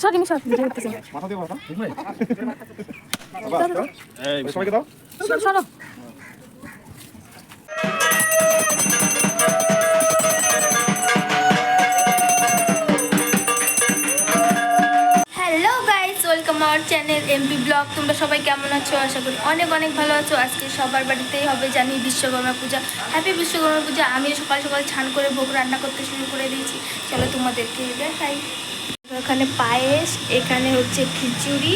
Sorry আমি sorry video করতেছি মাথা দিয়ে মাথা এই সবাইকে দাও সরো hello guys, welcome our channel MP blog. তোমরা সবাই কেমন আছো? আশা করি অনেক অনেক ভালো আছো। আজকে সবার বাড়িতেই হবে জানি বিশ্বকর্মা পূজা। হ্যাপি বিশ্বকর্মা পূজা। আমি সকাল সকাল স্নান করে ভোগ রান্না করতে শুরু করে দিয়েছি। চলো তোমাদেরকে দেখাই। এখানে পায়েস, এখানে হচ্ছে খিচুড়ি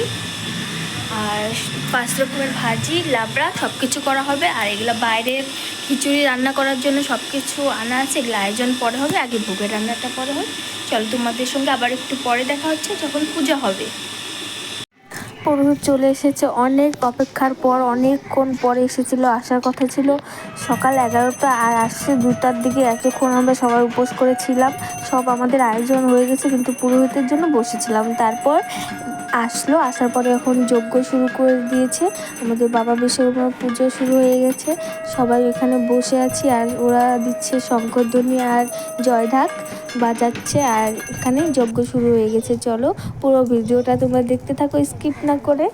আর 5 রকমের ভাজি, লাবড়া সব কিছু করা হবে। আর এগুলো বাইরের খিচুড়ি রান্না করার জন্য সব কিছু আনা আছে। এগুলো আয়োজন পরে হবে, আগে ভোগের রান্নাটা পরে হয়। চলো তোমাদের সঙ্গে আবার একটু পরে দেখা হচ্ছে যখন পূজা হবে। পুরোহিত চলে এসেছে, অনেক অপেক্ষার পর, অনেকক্ষণ পরে এসেছিল। আসার কথা ছিল সকাল 11টা, আর আসছে 2টার দিকে। এতক্ষণ আমরা সবাই উপোস করেছিলাম, সব আমাদের আয়োজন হয়ে গেছে, কিন্তু পুরোহিতের জন্য বসেছিলাম। তারপর আসলো, আসার পরে এখন যজ্ঞ শুরু করে দিয়েছে। আমাদের বাবা বিশ্বকর্মা পুজো শুরু হয়ে গেছে। সবাই এখানে বসে আছি, আর ওরা দিচ্ছে শঙ্খধ্বনি আর জয়ঢাক বাজাচ্ছে, আর এখানে যজ্ঞ শুরু হয়ে গেছে। চলো পুরো ভিডিওটা তোমরা দেখতে থাকো স্কিপ না করে।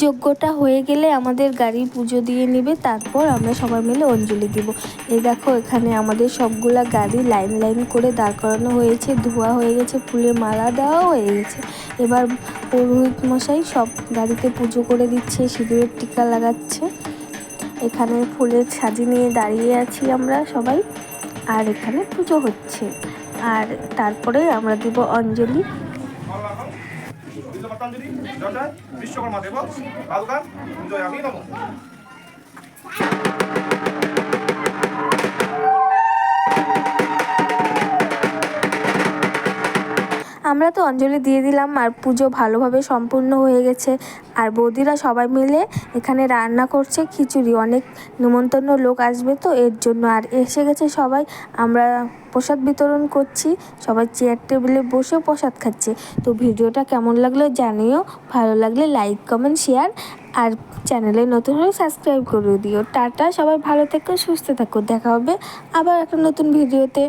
যজ্ঞটা হয়ে গেলে আমাদের গাড়ি পুজো দিয়ে নেবে, তারপর আমরা সবাই মিলে অঞ্জলি দিব। এই দেখো এখানে আমাদের সবগুলা গাড়ি লাইন লাইন করে দাঁড় করানো হয়েছে, ধোয়া হয়ে গেছে, ফুলের মালা দেওয়াও হয়ে গেছে। এবার পুরোহিত মশাই সব গাড়িতে পুজো করে দিচ্ছে, সিঁদুরের টিকা লাগাচ্ছে। এখানে ফুলের সাজি নিয়ে দাঁড়িয়ে আছি আমরা সবাই, আর এখানে পুজো হচ্ছে। আর তারপরে আমরা দিব অঞ্জলি। বিশ্বকর্মা দেব কালকার জয় আমি নমঃ। আমরা তো অঞ্জলি দিয়ে দিলাম, আর পুজো ভালোভাবে সম্পূর্ণ হয়ে গেছে। আর বৌদিরা সবাই মিলে এখানে রান্না করছে খিচুড়ি। অনেক নিমন্ত্রণ লোক আসবে তো এর জন্য, আর এসে গেছে সবাই। আমরা প্রসাদ বিতরণ করছি, সবাই চেয়ার টেবিলে বসে প্রসাদ খাচ্ছে। তো ভিডিওটা কেমন লাগলো জানিও, ভালো লাগলে লাইক কমেন্ট শেয়ার, আর চ্যানেলে নতুন হলে সাবস্ক্রাইব করে দিও। টাটা, সবাই ভালো থেকো, সুস্থ থাকো, দেখা হবে আবার একটা নতুন ভিডিওতে।